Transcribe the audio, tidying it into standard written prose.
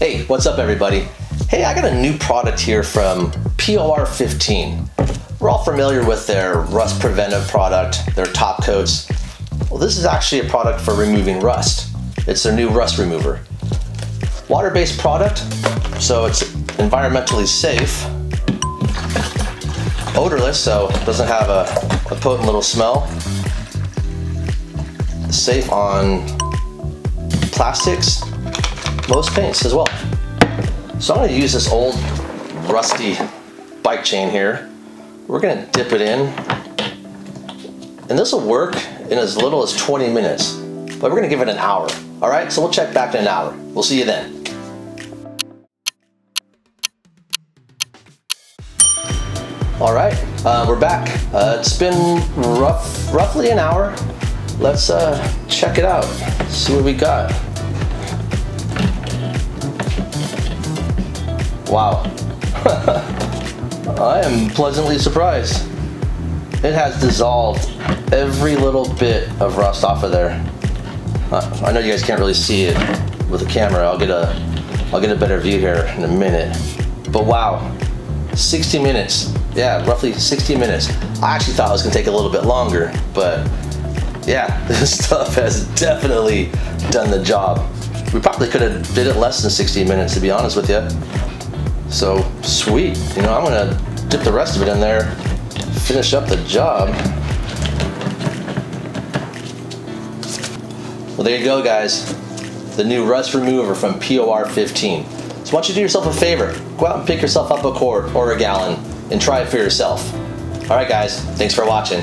Hey, what's up everybody? Hey, I got a new product here from POR15. We're all familiar with their rust preventive product, their top coats. Well, this is actually a product for removing rust. It's their new rust remover. Water-based product, so it's environmentally safe. Odorless, so it doesn't have a potent little smell. Safe on plastics, most paints as well. So I'm going to use this old rusty bike chain here. We're going to dip it in, and this will work in as little as 20 minutes, but we're going to give it an hour. All right, so we'll check back in an hour. We'll see you then. All right, we're back. It's been roughly an hour. Let's check it out, see what we got. Wow, I am pleasantly surprised. It has dissolved every little bit of rust off of there. I know you guys can't really see it with the camera. I'll get a better view here in a minute. But wow, 60 minutes. Yeah, roughly 60 minutes. I actually thought it was gonna take a little bit longer, but yeah, this stuff has definitely done the job. We probably could have did it less than 60 minutes, to be honest with you. So sweet, you know, I'm gonna dip the rest of it in there, finish up the job. Well, there you go, guys. The new rust remover from POR15. So why don't you do yourself a favor? Go out and pick yourself up a quart or a gallon and try it for yourself. All right, guys, thanks for watching.